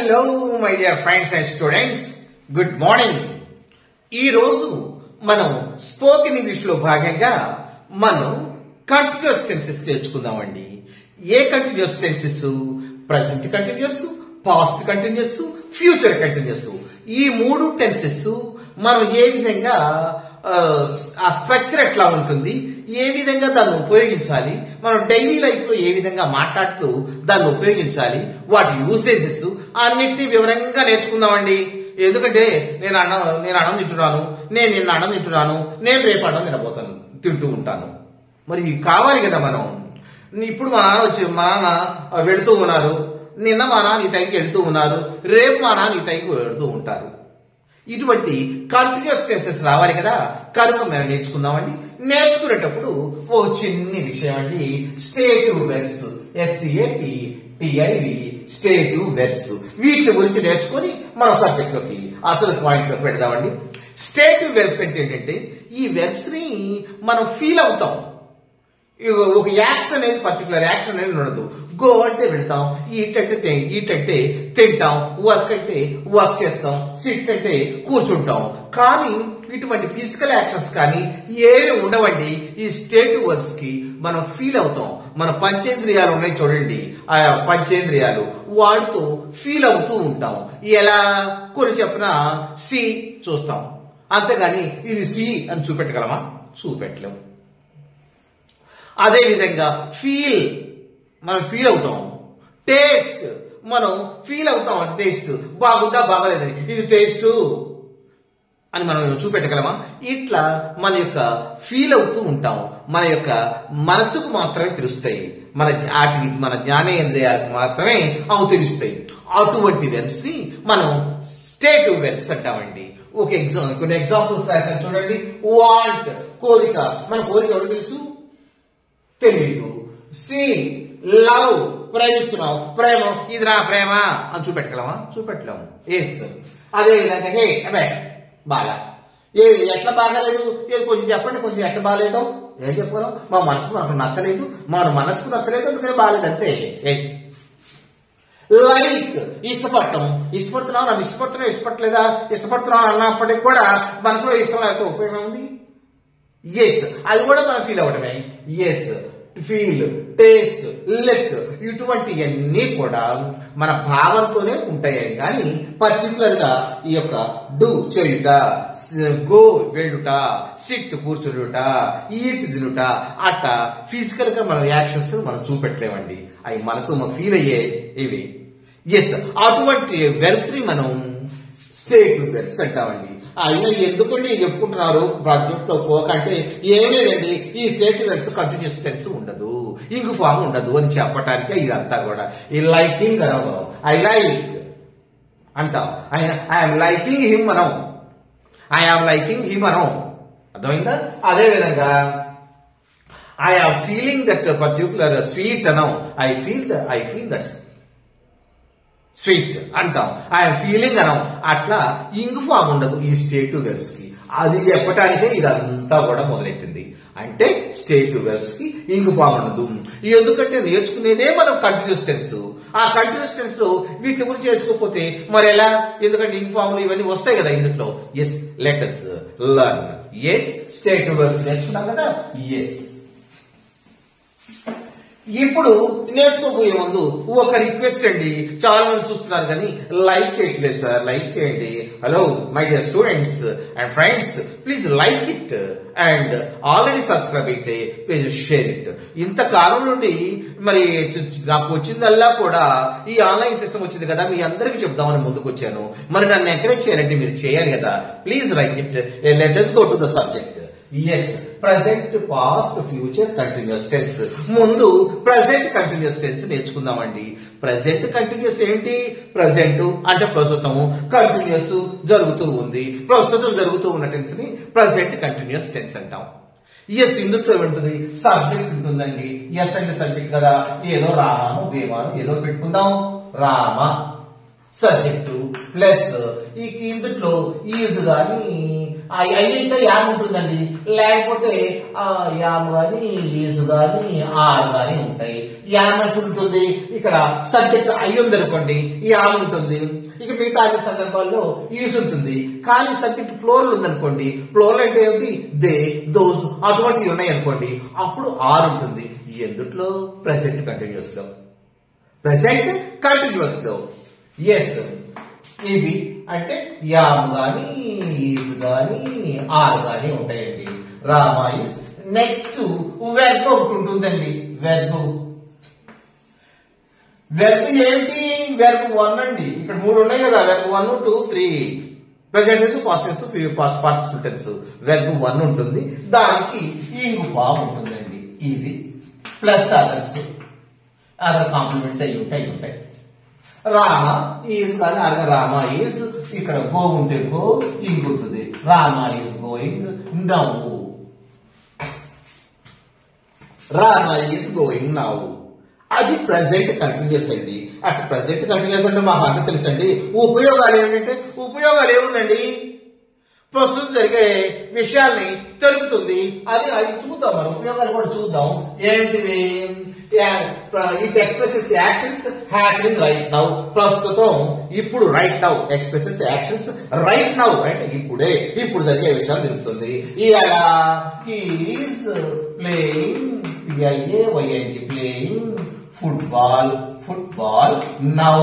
Hello, my dear friends and students. Good morning. ఈ రోజు మనం స్పోకెన్ ఇంగ్లీష్ లో భాగంగా మనం కంటిన్యూస్ టెన్సెస్ నేర్చుకుందామండి. ఏ continuous tenses? Present continuous, past continuous, future continuous. ఈ మూడు టెన్సెస్ మనం ఏ విధంగా ఆ స్ట్రక్చర్ ఎట్లా ఉంటుంది, ఏ విధంగా దాన్ని ఉపయోగించాలి, మనం డైలీ లైఫ్ లో ఏ విధంగా మాట్లాడుతూ దాన్ని ఉపయోగించాలి, వాటి యూసేజెస్ అన్నిటినీ వివరంగా నేర్చుకుందామండి. ఎందుకంటే నేను అన్నం తింటున్నాను, నేను నిన్న అన్నం తింటున్నాను, నేను రేపు అన్నం తింటూ ఉంటాను. మరి ఇవి కావాలి కదా మనం. ఇప్పుడు మా నాన్న వెళుతూ ఉన్నారు, నిన్న మా నాన్న ఈ టైంకి వెళుతూ ఉన్నారు, రేపు మా నాన్న ఈ టైంకి వెళుతూ ఉంటారు. ఇటువంటి కంటిన్యూస్ టెన్సెస్ రావాలి కదా, కనుక మేము నేర్చుకుందామండి. నేర్చుకునేటప్పుడు ఓ చిన్ని విషయం అండి, స్టేటివ్ వెర్బ్స్, STATIV స్టేటివ్ వెర్బ్స్. వీటి గురించి నేర్చుకుని మన సబ్జెక్ట్ లోకి అసలు పాయింట్ లోకి పెడదామండి. స్టేటివ్ వెర్బ్స్ అంటే ఏంటంటే ఈ వెర్బ్స్ ని మనం ఫీల్ అవుతాం. ఒక యాక్షన్ అనేది పర్టికులర్ యాక్షన్ అనేది ఉండదు. గో అంటే వెళ్తాం, ఈట్ అంటే తింటాం, వర్క్ అంటే వర్క్ చేస్తాం, సిట్ అంటే కూర్చుంటాం. కానీ ఇటువంటి ఫిజికల్ యాక్షన్స్ కానీ ఏవి ఉండవండి. ఈ స్టేటివ్ వర్బ్స్ కి మనం ఫీల్ అవుతాం. మన పంచేంద్రియాలు ఉన్నాయి చూడండి, ఆ పంచేంద్రియాలు వాటితో ఫీల్ అవుతూ ఉంటాం. ఎలా కొన్ని చెప్పిన సి చూస్తాం, అంతేగాని ఇది సి అని చూపెట్టగలమా? చూపెట్టలేము. అదే విధంగా ఫీల్ మనం ఫీల్ అవుతాం. టేస్ట్ మనం ఫీల్ అవుతాం. టేస్ట్ బాగుందా బాగలేదని, ఇది టేస్ట్ అని మనం చూపెట్టగలమా? ఇట్లా మన యొక్క ఫీల్ అవుతూ ఉంటాం. మన యొక్క మనసుకు మాత్రమే తెలుస్తాయి, మన జ్ఞానేంద్రియాలకు మాత్రమే అవి తెలుస్తాయి. అటువంటి వెర్బ్స్ ని మనం స్టేటివ్ వెర్బ్స్ అంటామండి. కొన్ని ఎగ్జాంపుల్స్ రాశాను చూడండి. వాంట్ కోరిక, మన కోరిక ఎవరికి తెలుసు? తెలియదు. సి లవ్ ప్రేమిస్తున్నావు, ప్రేమ ఇది నా ప్రేమ అని చూపెట్టగలమా? చూపెట్టలేము. ఎస్. అదే విధంగా హే అబే బాగా ఎట్లా బాగాలేదు, కొంచెం చెప్పండి, కొంచెం ఎట్లా బాగాలేదో ఏం చెప్పగలం? మా మనసుకు మనకు నచ్చలేదు, మన మనసుకు నచ్చలేదు, అందుకని బాగాలేదు అంతే. ఎస్. లైక్ ఇష్టపడుతున్నావు, నన్ను ఇష్టపడట్లేదా, ఇష్టపడుతున్నావు అన్నప్పటికి కూడా మనసులో ఇష్టం లేకపోతే ఉపయోగం ఉంది? ఎస్. అది కూడా మనం ఫీల్ అవ్వడమే. ఎస్, ఫీల్, టేస్ట్, లిక్ ఇటువంటివన్నీ కూడా మన భావంతోనే ఉంటాయని. కానీ పర్టికులర్ గా ఈ యొక్క డూ చేయుట, గో వెళ్ళుట, సిట్ కూర్చుండుట, ఈట్ తినుట అట్ట ఫిజికల్ గా మన యాక్షన్స్ మనం చూపెట్టలేమండి. అవి మనసు ఫీల్ అయ్యే ఇవి. ఎస్, అటువంటి వెర్బ్స్ ని మనం స్టేటివ్ వెర్బ్స్ అంటామండి. అయినా ఎందుకండి చెప్పుకుంటున్నారు ప్రాజెక్ట్ లో పోకంటే ఏం లేదండి, ఈ స్టేటివ్ వెర్బ్స్ కంటిన్యూస్ టెన్స్ ఉండదు, ఇంగ్ ఫామ్ ఉండదు అని చెప్పటానికి ఇదంతా కూడా. ఈ లైకింగ్ అనవు, ఐ లైక్ అంటాం, ఐఎమ్ లైకింగ్ హిమ్ అనం, ఐఎమ్ లైకింగ్ హిమ్ అనం. అర్థమైందా? అదే విధంగా I am feeling that particular sweet అనం, ఐ ఫీల్ దట్ స్వీట్ అంటాం, ఐఎమ్ ఫీలింగ్ అనం. అట్లా ఇంగ్ ఫామ్ ఉండదు ఈ స్టేటివ్ వెర్బ్స్ కి. అది చెప్పటానికే ఇదంతా కూడా మొదలెట్టింది. అంటే స్టేటివ్ వెర్బ్స్ కి ఇంగ్ ఫామ్ ఉండదు. ఎందుకంటే నేర్చుకునేదే మనం కంటిన్యూస్ టెన్స్. ఆ కంటిన్యూస్ టెన్స్ లో వీటి గురించి నేర్చుకోకపోతే మరి ఎలా? ఎందుకంటే ఇంగ్ ఫామ్ ఇవన్నీ వస్తాయి కదా ఇందులో. Yes, let us learn. Yes, stative verbs నేర్చుకున్నాం కదా. ఎస్. ఇప్పుడు నేర్చుకోబోయే ముందు ఒక రిక్వెస్ట్ అండి. చాలా మంది చూస్తున్నారు కానీ లైక్ చేయట్లేదు సార్, లైక్ చేయండి. Hello my dear students and friends, please like it and already subscribe అయితే ప్లీజ్ షేర్ ఇట్. ఇంతకాలం నుండి మరి నాకు వచ్చిందల్లా కూడా ఈ ఆన్లైన్ సిస్టమ్ వచ్చింది కదా, మీ అందరికీ చెప్దామని ముందుకు వచ్చాను. మరి నన్ను ఎంకరేజ్ చేయాలంటే మీరు చేయాలి కదా. Please like it. Let us go to the subject. Yes, present, past, future continuous tense. ముందు ప్రెసెంట్ కంటిన్యూస్ టెన్స్ నేర్చుకుందామండి. ప్రెసెంట్ కంటిన్యూస్ ఏంటి? ప్రెసెంట్ అంటే ప్రస్తుతం, కంటిన్యూస్ జరుగుతూ ఉంది, ప్రస్తుతం జరుగుతూ ఉన్న టెన్స్ ని ప్రెసెంట్ కంటిన్యూస్ టెన్స్ అంటాం. ఎస్, ఇందులో ఉంటుంది సబ్జెక్ట్ ఉంటుందండి. ఎస్ అంటే సబ్జెక్ట్ కదా, ఏదో రామాను వేమాను ఏదో పెట్టుకుందాం. రామ సబ్జెక్టు ప్లస్ ఇందులో ఈజ్ గాని అయితే యామ్ ఉంటుందండి, లేకపోతే యామ్ గాని ఈజ్ గాని ఆర్ గాని ఉంటాయి. యామ్ ఎప్పుడు ఉంటుంది, ఇక్కడ సబ్జెక్ట్ అయి ఉంది అనుకోండి యామ్ ఉంటుంది. ఇక మిగతా అన్ని సందర్భాల్లో ఈజ్ ఉంటుంది. కానీ సబ్జెక్ట్ ప్లోరల్ ఉందనుకోండి, ప్లోరల్ అంటే ఏమిటి, దే, దోస్ అటువంటివి ఉన్నాయి అనుకోండి, అప్పుడు ఆర్ ఉంటుంది. ఎందుట్లో, ప్రెసెంట్ కంటిన్యూస్ లో. ప్రెసెంట్ కంటిన్యూస్ లో ఎస్ ఇవి అంటే యామ్ గాని ఈజ్ గాని ఆర్ గాని ఉంటాయండి. రామ ఈజ్. నెక్స్ట్ వెర్బ్ ఒకటి ఉంటుందండి. వెర్బ్ ఏమిటి, వెర్బ్ 1 అండి. ఇక్కడ 3 ఉన్నాయి కదా, verb 1, 2, 3. Present tense, past tense, past participle tense. Verb 1 ఉంటుంది, దానికి ఇంగ్ ఫామ్ ఉంటుందండి. ఇది ప్లస్ అదర్ కాంప్లిమెంట్స్ అయి ఉంటాయి. రామ ఈజ్ కానీ అలాగే రామ ఈజ్, ఇక్కడ గో ఉంటే గో, ఇంగ్ ఉంటుంది. Rama is going now. Rama is going now. అది ప్రెసెంట్ కంటిన్యూస్ అండి. అసలు ప్రెసెంట్ కంటిన్యూస్ అంటే మాకు అంత తెలుసండి. ఉపయోగాలు ఏమిటంటే, ఉపయోగాలు ఏముందండి, ప్రస్తుతం జరిగే విషయాల్ని తెలుపుతుంది. అది చూద్దాం, మరి ఉపయోగాలు కూడా చూద్దాం. ఏంటివి, it expresses actions happening right now. ప్రస్తుతం, ఇప్పుడు, right now expresses actions right now అంటే ఇప్పుడు జరిగే విషయాలు తెలుపుతుంది. ఇలా is playing, playing football now.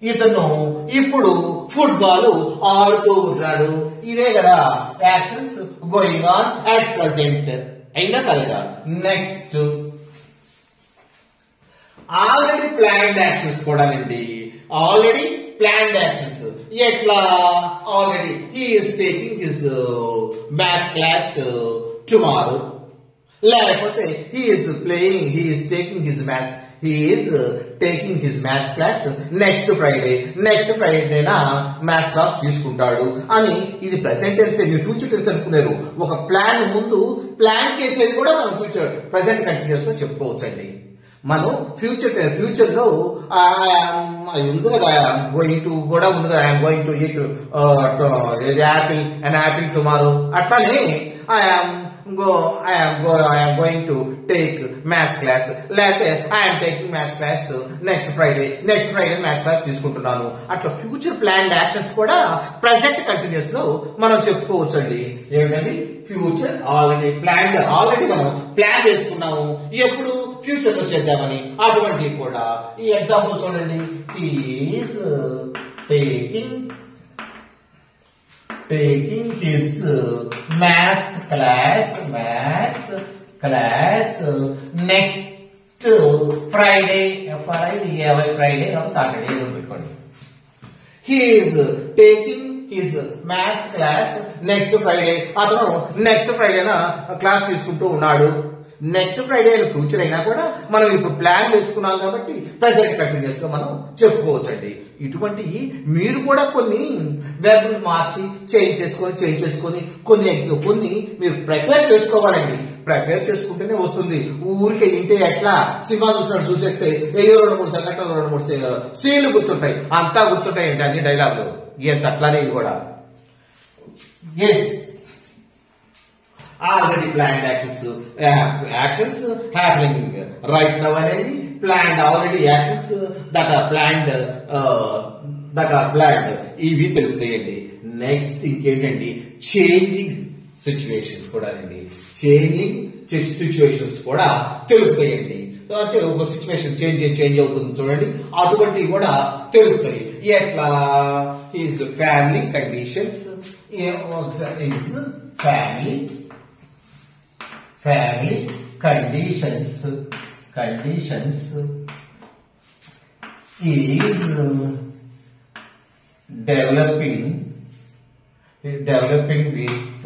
ఇతను ఇప్పుడు ఫుట్బాల్ ఆడుతూ ఉన్నాడు. ఇదే కదా actions going on at present. అయినా కదా. నెక్స్ట్ ఆల్రెడీ ప్లాన్డ్ యాక్షన్స్ కూడా అండి. ఆల్రెడీ ప్లాన్డ్ యాక్షన్స్ ఎట్లా, already he is taking his maths class tomorrow, లేకపోతే he is taking his maths class next Friday నా మ్యాథ్స్ క్లాస్ తీసుకుంటాడు అని. ఇది ప్రెసెంట్ టెన్స్, మీరు ఫ్యూచర్ టెన్స్ అనుకున్నారు. ఒక ప్లాన్ ముందు ప్లాన్ చేసేది కూడా మనం ఫ్యూచర్ ప్రెసెంట్ కంటిన్యూస్ లో చెప్పుకోవచ్చండి. మనం ఫ్యూచర్ లో ఉంది కదా, గోయింగ్ టు కూడా ఉంది కదా, I'm going to eat Apple tomorrow. అట్లానే I am going to take maths class, లేకపోతే I am taking maths class next Friday maths class తీసుకుంటున్నాను. అట్లా ఫ్యూచర్ ప్లాన్డ్ యాక్షన్స్ కూడా ప్రెసెంట్ కంటిన్యూస్ లో మనం చెప్పుకోవచ్చండి. ఏమిటండి, ఫ్యూచర్ ఆల్రెడీ మనం ప్లాన్ చేసుకున్నాము, ఎప్పుడు ఫ్యూచర్ లో చేద్దామని. అటువంటివి కూడా ఈ ఎగ్జాంపుల్ చూడండి. Is taking his maths class next Friday Saturday. He is taking his maths class next Friday. అతను నెక్స్ట్ ఫ్రైడే క్లాస్ తీసుకుంటూ ఉన్నాడు. నెక్స్ట్ ఫ్రైడే ఫ్యూచర్ అయినా కూడా మనం ఇప్పుడు ప్లాన్ వేసుకున్నాం కాబట్టి ప్రెసెంట్ కంటిన్యూస్ లో మనం చెప్పుకోవచ్చండి. ఇటువంటి మీరు కూడా కొన్ని వెర్బులు మార్చి చేంజ్ చేసుకొని కొన్ని మీరు ప్రిపేర్ చేసుకోవాలండి. ప్రిపేర్ చేసుకుంటేనే వస్తుంది. ఊరికే ఇంటే ఎట్లా సినిమా చూసినట్టు చూసేస్తే 2-3 సంఘటనలు 2-3 సీన్లు గుర్తుంటాయి, అంతా గుర్తుంటాయండి అన్ని డైలాగులు. ఎస్, అట్లానే ఇది కూడా. Yes, already planned actions happening right now అనేది planned, already actions that are planned ఇవి తెలుపుతాయండి. నెక్స్ట్ ఇంకేంటండి, చేంజింగ్ సిచ్యువేషన్స్ కూడా అండి. చేంజింగ్ సిచ్యువేషన్స్ కూడా తెలుపుతాయండి. ఒక సిచ్యువేషన్ చేంజ్ అవుతుంది చూడండి, అటువంటివి కూడా తెలుపుతాయి. ఎట్లా, his family conditions, family conditions is developing with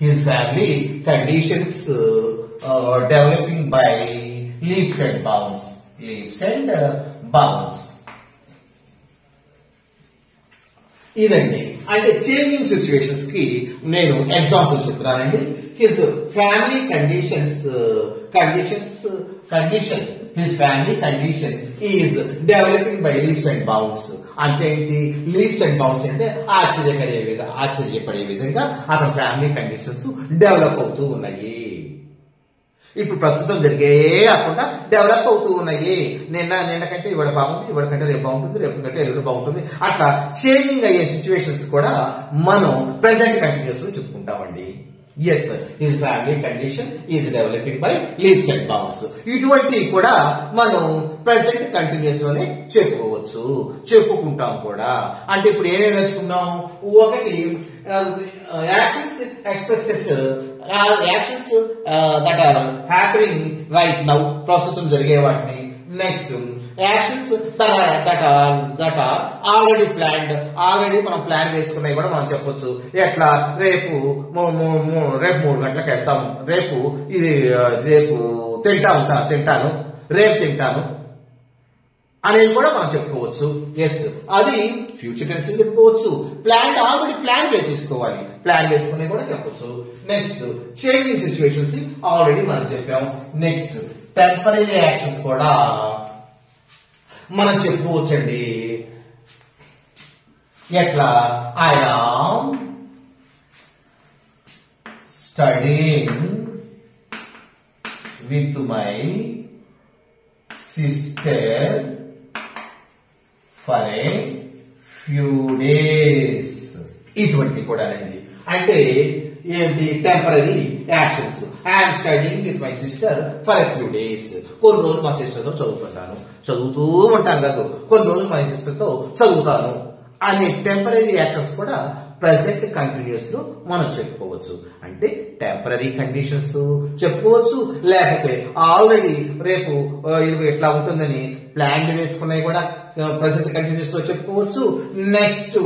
his family conditions developing by leaps and bounds. ఇదండి, అంటే చేంజింగ్ సిచ్యువేషన్స్ కి నేను ఎగ్జాంపుల్ చెప్తున్నానండి. His family condition his family condition is developing by leaps and bounds. అంటే ఏంటి? లీప్స్ and bounds అంటే ఆశ్చర్యపడే విధంగా అతని ఫ్యామిలీ కండిషన్స్ డెవలప్ అవుతూ ఉన్నాయి. ఇప్పుడు ప్రస్తుతం జరిగే కాకుండా డెవలప్ అవుతూ ఉన్నాయి. నిన్న కంటే ఇవాళ బాగుంది, ఇవాళ కంటే రేపు బాగుంటుంది, రేపు కంటే ఎల్లుండి బాగుంటుంది. అట్లా చేంజింగ్ అయ్యే సిచ్యువేషన్స్ కూడా మనం ప్రెసెంట్ కంటిన్యూస్ లో చెప్పుకుంటామండి. Yes, his family condition is developing by leaps and bounds. ఇటువంటి కూడా మనం ప్రెసెంట్ కంటిన్యూస్ లోనే చెప్పుకుంటాం కూడా. అంటే ఇప్పుడు ఏమేమి నేర్చుకున్నాం? ఒకటి actions expresses actions that are happening right now, ప్రస్తుతం జరిగే వాటిని. Next actions that are already planned, already మనం ప్లాన్ వేసుకున్నాయి కూడా మనం చెప్పొచ్చు. ఎట్లా? రేపు 3 గంటలకు వెళ్తాము, రేపు తింటాను, రేపు తింటాను అనేది కూడా మనం చెప్పుకోవచ్చు. ఎస్, అది ఫ్యూచర్ టెన్స్ చెప్పుకోవచ్చు. ఆల్రెడీ ప్లాన్ వేసేసుకోవాలి, ప్లాన్ వేసుకుని కూడా చెప్పొచ్చు. నెక్స్ట్ చేంజింగ్ సిచ్యువేషన్స్ ఆల్రెడీ మనం చెప్పాం. నెక్స్ట్ టెంపరీ యాక్షన్స్ కూడా మనం చెప్పుకోవచ్చండి. ఎట్లా? I am studying with my sister for a few days. ఇటువంటి కూడా అండి. అంటే ఏంటి? Temporary actions. I'm studying with my sister for a few days. కొన్ని రోజులు మా సిస్టర్ తో చదువుతూ ఉంటాను కదా, కొన్ని రోజులు మా సిస్టర్ తో చదువుతాను అనే టెంపరీ యాక్షన్స్ కూడా ప్రెసెంట్ కంటిన్యూస్ లో మనం చెప్పుకోవచ్చు. అంటే టెంపరీ కండిషన్స్ చెప్పుకోవచ్చు, లేకపోతే ఆల్రెడీ రేపు ఇది ఎట్లా ఉంటుందని ప్లాన్ వేసుకున్నాయి కూడా ప్రెసెంట్ కంటిన్యూస్ లో చెప్పుకోవచ్చు. నెక్స్ట్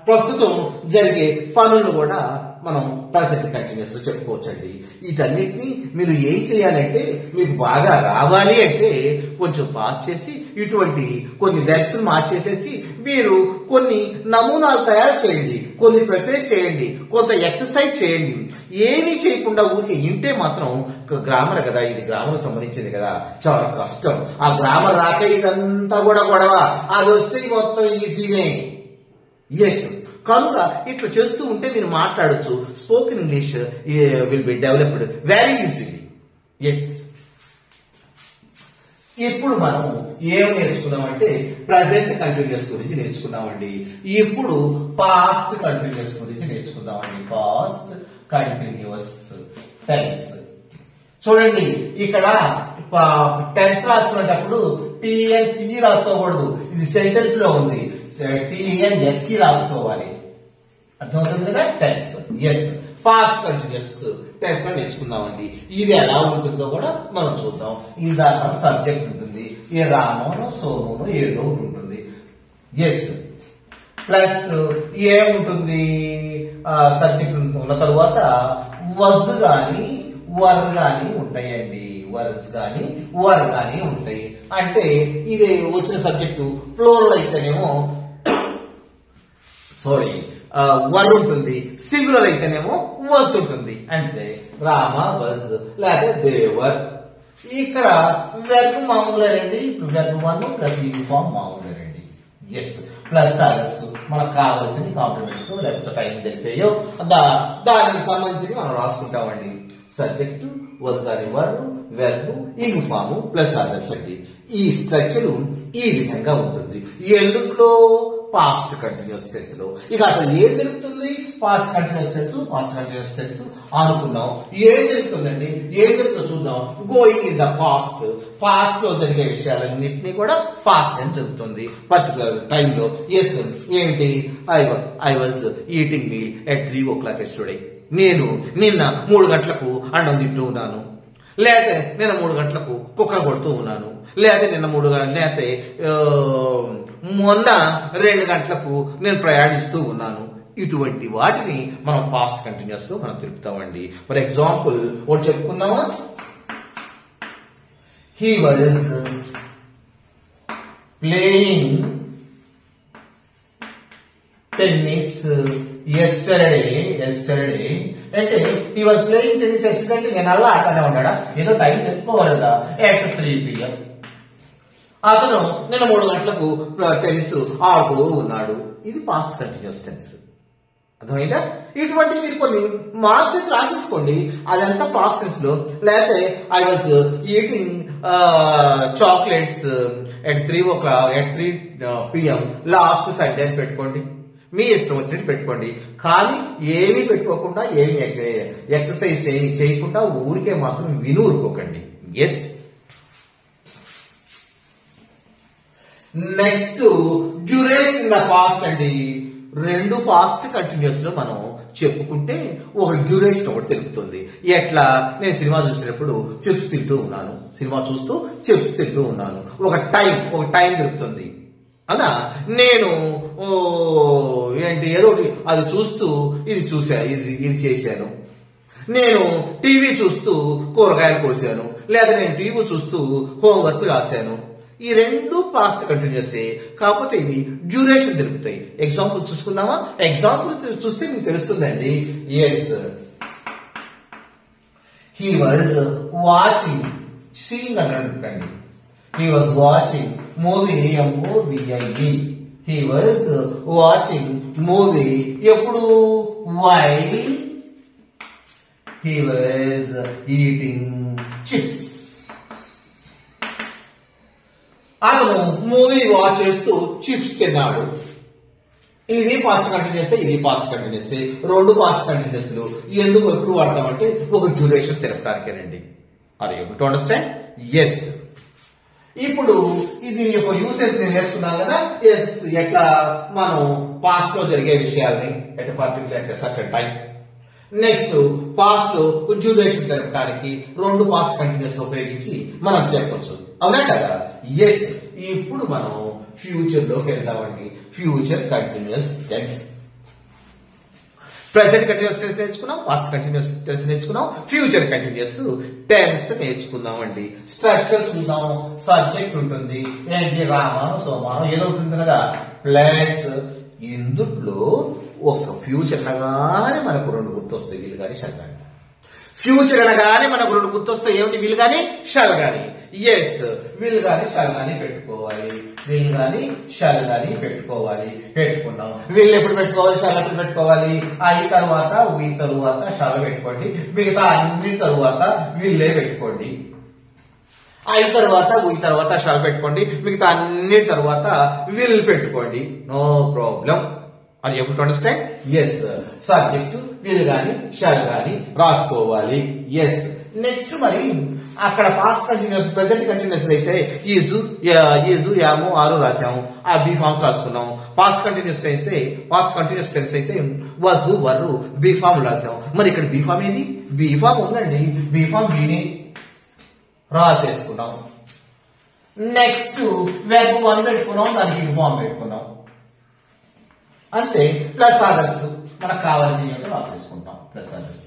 ప్రస్తుతం జరిగే పనులను కూడా మనం ప్రెసెంట్ కంటిన్యూస్ లో చెప్పుకోవచ్చండి. వీటన్నిటిని మీరు ఏం చేయాలంటే, మీకు బాగా రావాలి అంటే కొంచెం పాస్ చేసి ఇటువంటి కొన్ని వెర్బ్స్ మార్చేసేసి మీరు కొన్ని నమూనాలు తయారు చేయండి, కొన్ని ప్రిపేర్ చేయండి, కొంత ఎక్సర్సైజ్ చేయండి. ఏమీ చేయకుండా ఊరికి ఇంటే మాత్రం గ్రామర్ కదా, ఇది గ్రామర్ సంబంధించింది కదా, చాలా కష్టం. ఆ గ్రామర్ రాక ఇదంతా కూడా గొడవ, అది వస్తే మొత్తం ఈజీనే. ఎస్, కనుక ఇట్లా చేస్తూ ఉంటే మీరు మాట్లాడచ్చు. Spoken English will be developed very easily. Yes, ఇప్పుడు మనం ఏం నేర్చుకున్నామంటే ప్రెసెంట్ కంటిన్యూస్ గురించి నేర్చుకున్నామండి. ఇప్పుడు పాస్ట్ కంటిన్యూస్ గురించి నేర్చుకుందామండి. Past continuous tense. చూడండి, ఇక్కడ టెన్స్ రాసుకునేటప్పుడు TNC రాసుకోకూడదు, ఇది సెంటెన్స్ లో ఉంది. TNSC రాసుకోవాలి. అర్థమవుతుంది కదా? Tense. Yes, past continuous tense లో నేర్చుకుందామండి. ఇది ఎలా ఉంటుందో కూడా మనం చూద్దాం. ఈ దాకా సబ్జెక్ట్ ఉంటుంది, ఏ రామోనో సోమోనో ఏదో ఉంటుంది. ఎస్, ప్లస్ ఏముంటుంది? సబ్జెక్ట్ ఉన్న తర్వాత వజ్ గాని వర్ గాని ఉంటాయండి. వర్స్ గాని వర్ గాని ఉంటాయి. అంటే ఇది వచ్చిన సబ్జెక్టు ప్లూరల్ అయితేనేమో వర్ ఉంటుంది, సింగులర్ అయితేనేమో వజ్ ఉంటుంది. అంటే రామ వజ్ లేకపోతే దేవర్. ఇక్కడ వెర్బ్ మామూలేనండి. ఇప్పుడు వెర్బ్ 1 ప్లస్ యూనిఫామ్ మామూలేనండి. ఎస్, ప్లస్ అదర్స్ మనకు కావాల్సిన కాంప్లిమెంట్స్ లేకపోతే టైం తెలిపాయో దానికి సంబంధించి మనం రాసుకుంటామండి. సబ్జెక్టు, వజ్ గాని వర్, వెర్బ్, యూనిఫామ్ ప్లస్ అదర్స్ అండి. ఈ స్ట్రక్చర్ ఈ విధంగా ఉంటుంది. ఎందులో? పాస్ట్ కంటిన్యూస్ టెన్స్ లో. ఇక అసలు ఏం జరుగుతుంది? పాస్ట్ కంటిన్యూస్ టెన్స్ అనుకున్నాం. ఏం జరుగుతుందండి? ఏం జరుగుతుందో చూద్దాం. Going in the past. Past లో జరిగే విషయాలన్నింటినీ కూడా పాస్ట్ అని చెబుతుంది పర్టికులర్ టైంలో. ఎస్, ఏంటి? I was eating meal at 3 o'clock yesterday. నేను నిన్న 3 గంటలకు అన్నం తింటూ ఉన్నాను, లేకపోతే నిన్న 3 గంటలకు కుక్కర్ కొడుతూ ఉన్నాను, లేకపోతే నిన్న 3 గంటలు, లేకపోతే మొన్న 2 గంటలకు నేను ప్రయాణిస్తూ ఉన్నాను. ఇటువంటి వాటిని మనం పాస్ట్ కంటిన్యూస్ లో మనం తెలుపుతామండి. ఫర్ ఎగ్జాంపుల్ ఒకటి చెప్పుకుందామా? He was playing tennis yesterday అంటే ఈ వాజ్ ప్లేయింగ్ టెన్నిస్ ఎస్టర్డే, నేను అలా ఆటనే ఉన్నాడా, ఏదో టైం చెప్పుకోవాలి కదా, at 3 PM. అతను నిన్న 3 గంటలకు టెన్నిస్ ఆడుతూ ఉన్నాడు. ఇది పాస్ట్ కంటిన్యూస్ టెన్స్. అర్థమైందా? ఇటువంటి మీరు కొన్ని మార్క్స్ రాసేసుకోండి, అదంతా పాస్ట్ టెన్స్ లో. లేకపోతే I was eating chocolates at 3 PM last Sunday అని పెట్టుకోండి. మీ ఇష్టం వచ్చినట్టు పెట్టుకోండి, కానీ ఏమీ పెట్టుకోకుండా, ఏమి ఎక్సర్సైజ్ ఏమి చేయకుండా ఊరికే మాత్రం విను ఊరుకోకండి. Yes. Next duration in the past అండి. 2 పాస్ట్ కంటిన్యూస్ లో మనం చెప్పుకుంటే ఒక డ్యూరేషన్ ఒకటి తెలుపుతుంది. ఎట్లా, నేను సినిమా చూసినప్పుడు చిప్స్ తింటూ ఉన్నాను, సినిమా చూస్తూ చిప్స్ తింటూ ఉన్నాను. ఒక టైం తెలుపుతుంది. అలా నేను ఏంటి ఏదో అది చూస్తూ ఇది చేశాను. నేను టీవీ చూస్తూ కూరగాయలు కోసాను, లేదా నేను టీవీ చూస్తూ హోంవర్క్ రాశాను. ఈ 2 పాస్ట్ కంటిన్యూస్, కాకపోతే ఇవి డ్యూరేషన్ తెలుపుతాయి. ఎగ్జాంపుల్ చూసుకున్నామా? ఎగ్జాంపుల్ చూస్తే మీకు తెలుస్తుందండి. Yes, he was watching, seeing అనండి. He was watching movie, MOVIE. He was watching movie ఎప్పుడు? While he was eating chips. అతను మూవీ వాచ్ చేస్తూ చిప్స్ తిన్నాడు. ఇది పాస్ట్ కంటిన్యూస్, ఇది పాస్ట్ కంటిన్యూస్. 2 పాస్ట్ కంటిన్యూస్ ఎందుకు ఎప్పుడు వాడతామంటే ఒక డ్యూరేషన్ తెలపడానికేనండి. Are you able to understand? Yes. ఇప్పుడు ఇది ఒక యూసేజ్ నేను నేర్చుకున్నాం కదా. ఎస్, ఎట్లా మనం పాస్ట్ లో జరిగే విషయాల్ని at particular certain time. Next past లో డ్యూరేషన్ తెలపడానికి 2 పాస్ట్ కంటిన్యూస్ ఉపయోగించి మనం చెప్పొచ్చు. అవునా కదా? ఎస్. ఇప్పుడు మనం ఫ్యూచర్ లోకి వెళ్దామండి. Future continuous tense. Present continuous tense నేర్చుకున్నాం, పాస్ట్ కంటిన్యూస్ టెన్స్ నేర్చుకున్నాం, ఫ్యూచర్ కంటిన్యూస్ టెన్స్ నేర్చుకుందాం అండి. స్ట్రక్చర్ చూద్దాం. సబ్జెక్ట్ ఉంటుంది, ఏంటి, రామాను సోమాను ఏదో ఉంటుంది కదా, ప్లస్ ఇందుట్లో ఒక ఫ్యూచర్ అనగానే మనకు 2 గుర్తొస్తాయి, వీలు కానీ షల్ కానీ. ఫ్యూచర్ అనగానే మనకు 2 గుర్తొస్తాయి, ఏమిటి? వీలు కానీ షల్ కానీ. ఎస్, వీలు కానీ షల్ కానీ పెట్టుకోవాలి, వీలు కానీ షల్ కానీ పెట్టుకున్నాం. వీళ్ళు ఎప్పుడు పెట్టుకోవాలి, షల్ ఎప్పుడు పెట్టుకోవాలి? ఐ తర్వాత వీ తరువాత షల్ పెట్టుకోండి, మిగతా అన్ని తరువాత వీళ్ళే పెట్టుకోండి. ఐ తర్వాత వీ తర్వాత షల్ పెట్టుకోండి, మిగతా అన్ని తర్వాత వీళ్ళు పెట్టుకోండి. No problem. Are you able to understand? Yes. Subject will గాని షల్ గాని రాసుకోవాలి. ఎస్. నెక్స్ట్ మరి అక్కడ పాస్ట్ కంటిన్యూస్, ప్రెసెంట్ కంటిన్యూస్ అయితే ఈజు, యాము, ఆరు రాసాము, ఆ బి ఫార్మ్స్ రాసుకున్నాం. పాస్ట్ కంటిన్యూస్ టెన్స్ అయితే వజు, వరు, బి ఫార్మ్ రాసాం. మరి ఇక్కడ బి ఫార్మ్ ఏది? బి ఫార్మ్ ఉందండి. బి ఫార్మ్ బిని రాసేసుకున్నాం. నెక్స్ట్ వెర్బ్ 1 పెట్టుకున్నాం, దానికి బి ఫార్మ్ పెట్టుకున్నాం. అంతే. ప్లస్ అదర్స్ మనకు కావాల్సినవి రాసేసుకుంటాం. Plus others.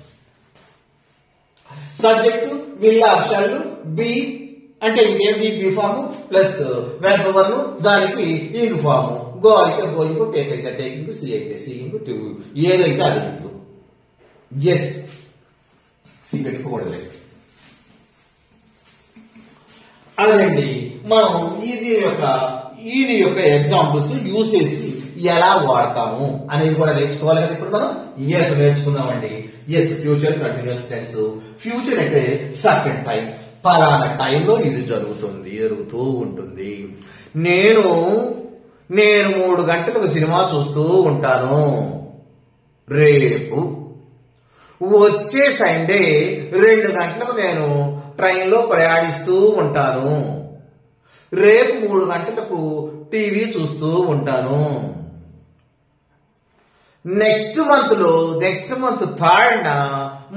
సబ్జెక్టు వీళ్ళ అక్షరాలు బి అంటే ఇదేంటి? బి ఫామ్ ప్లస్ వెర్బ్ 1, దానికి ఈన్ ఫామ్. గో అయితే గోయింగ్, టేక్ అయితే టేకింగ్, సి అయితే సీయింగ్, టు ఏదైతే అది. ఎస్. సి పెట్టుకోకూడదు. అదండి మనం ఇది యొక్క ఎగ్జాంపుల్స్ యూజ్ చేసి ఎలా వాడతాము అనేది కూడా నేర్చుకోవాలి కదా. ఇప్పుడు మనం ఎస్ నేర్చుకుందామండి. Yes, future continuous tense. Future అంటే సర్టెన్ టైం, పలానా టైంలో ఇది జరుగుతూ ఉంటుంది. నేను 3 గంటలకు సినిమా చూస్తూ ఉంటాను. రేపు వచ్చే సండే 2 గంటలకు నేను ట్రైన్లో ప్రయాణిస్తూ ఉంటాను. రేపు 3 గంటలకు టీవీ చూస్తూ ఉంటాను. నెక్స్ట్ మంత్ 3rd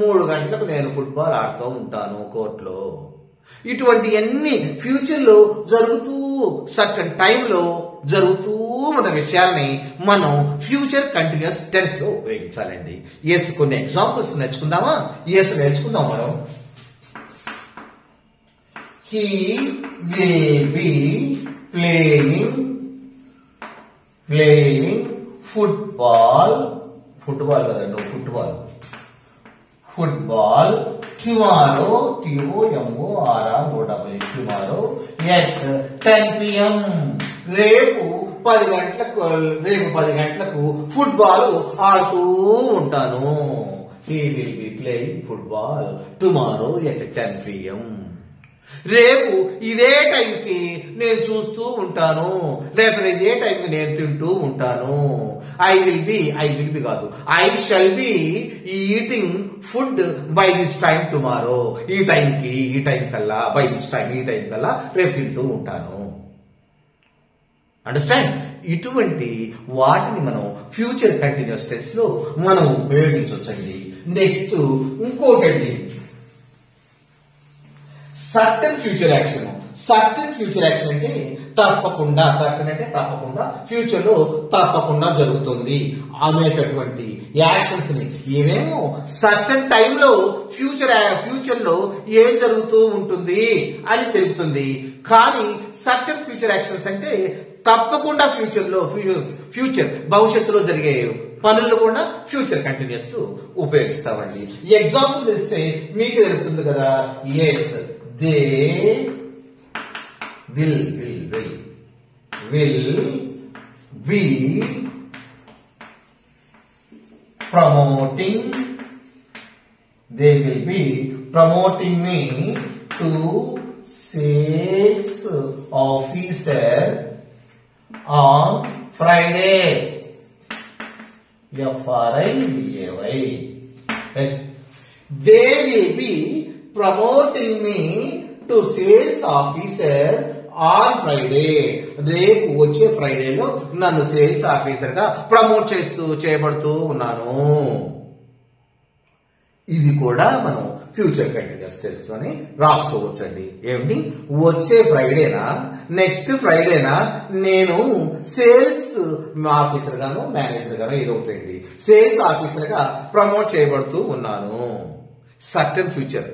3 గంటలకు నేను ఫుట్బాల్ ఆడుతూ ఉంటాను కోర్టులో. ఇటువంటి అన్ని ఫ్యూచర్ లో జరుగుతూ సర్టన్ టైంలో జరుగుతూ ఉన్న విషయాల్ని మనం ఫ్యూచర్ కంటిన్యూస్ టెన్స్ లో ఉపయోగించాలండి. ఎస్, కొన్ని ఎగ్జాంపుల్స్ నేర్చుకుందామా? ఎస్ నేర్చుకుందాం మనం. He will be playing football. Football. Football tomorrow TOMORROW tomorrow at 10 PM రేపు 10 గంటలకు ఫుట్బాల్ ఆడుతూ ఉంటాను. He will be playing football tomorrow at 10 PM. రేపు ఇదే టైంకి నేను చూస్తూ ఉంటాను, లేకపోతే ఇదే టైంకి నేను తింటూ ఉంటాను. ఐ విల్ బి కాదు, I shall be eating food by this time tomorrow. ఈ టైం కల్లా బై దిస్ టైం కల్లా రేపు తింటూ ఉంటాను. అండర్స్టాండ్? ఇటువంటి వాటిని మనం ఫ్యూచర్ కంటిన్యూస్ టెన్స్ లో మనం ఉపయోగించవచ్చండి. నెక్స్ట్ ఇంకోటండి, certain future action. Certain future action అంటే తప్పకుండా, సర్టన్ అంటే తప్పకుండా, ఫ్యూచర్ లో తప్పకుండా జరుగుతుంది అనేటటువంటి యాక్షన్స్ ని ఏమేమో సర్టన్ టైంలో ఫ్యూచర్ లో ఏం జరుగుతూ ఉంటుంది అని తెలుపుతుంది. కానీ సర్టన్ ఫ్యూచర్ యాక్షన్స్ అంటే తప్పకుండా ఫ్యూచర్ భవిష్యత్తులో జరిగే పనులు కూడా ఫ్యూచర్ కంటిన్యూస్ ఉపయోగిస్తామండి. ఎగ్జాంపుల్ ఇస్తే మీకు తెలుస్తుంది కదా. Yes, they will be promoting me to sales officer on Friday. FRIDAY. Yes, they will be promoting me to sales officer on Friday. రేపు వచ్చే ఫ్రైడేలో నన్ను సేల్స్ ఆఫీసర్ గా ప్రమోట్ చేయబడుతూ ఉన్నాను. ఇది కూడా మనం ఫ్యూచర్ కంటిన్యూస్ టెన్స్ లోనే రాసుకోవచ్చండి. ఏమిటి, వచ్చే ఫ్రైడేనా, నెక్స్ట్ ఫ్రైడేనా నేను సేల్స్ ఆఫీసర్ గాను మేనేజర్ గాను ఏదో ఒకటి సేల్స్ ఆఫీసర్ గా ప్రమోట్ చేయబడుతూ ఉన్నాను. సర్టన్ ఫ్యూచర్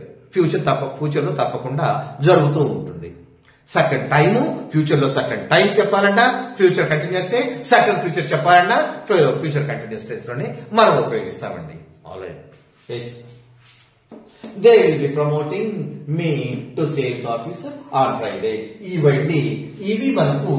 లో తప్పకుండా జరుగుతూ ఉంటుంది. సర్టన్ టైము, ఫ్యూచర్ లో సర్టన్ టైం చెప్పాలన్నా ఫ్యూచర్ కంటిన్యూస్, సర్టన్ ఫ్యూచర్ చెప్పాలన్నా ఫ్యూచర్ కంటిన్యూస్ టెన్స్ లోనే మనం ఉపయోగిస్తామండి. Alright. Yes, they will be promoting me to sales officer on Friday. ఇవి మనకు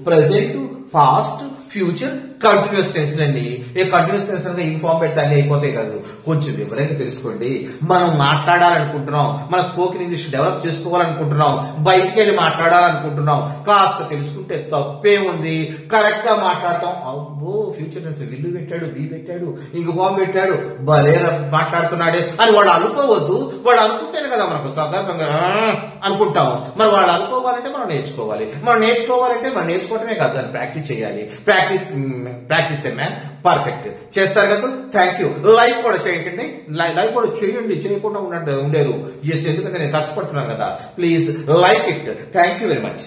present, past, future continuous tense అండి. ఏ కంటిన్యూస్ టెన్స్ అంటే ఇన్ఫార్మ్ పెడితే అన్ని అయిపోతాయి కాదు, కొంచెం వివరంగా తెలుసుకోండి. మనం మాట్లాడాలనుకుంటున్నాం, మన స్పోకెన్ ఇంగ్లీష్ డెవలప్ చేసుకోవాలనుకుంటున్నాం, బయటికి వెళ్ళి మాట్లాడాలనుకుంటున్నాం, కాస్త తెలుసుకుంటే తప్పే ఉంది. కరెక్ట్ గా మాట్లాడతాం. అబ్బో, ఫ్యూచర్ టెన్స్ విల్లు పెట్టాడు, బి పెట్టాడు, ఇంక బాంబు పెట్టాడు, భలే మాట్లాడుతున్నాడే అని వాడు అనుకోవద్దు. వాడు అనుకుంటేనే కదా మనకు సందర్భంగా అనుకుంటాం. మరి వాళ్ళు అనుకోవాలంటే మనం నేర్చుకోవాలి. మనం నేర్చుకోవటమే కాదు, దాన్ని ప్రాక్టీస్ చేయాలి. ప్రాక్టీస్ ఏ మ్యాన్ పర్ఫెక్ట్. చేస్తారు కదా. Thank you. లైక్ కూడా చేయండి, లైక్ కూడా చేయండి, చేయకుండా ఉండేరు. ఎందుకంటే నేను కష్టపడుతున్నాను కదా. Please like it. Thank you very much.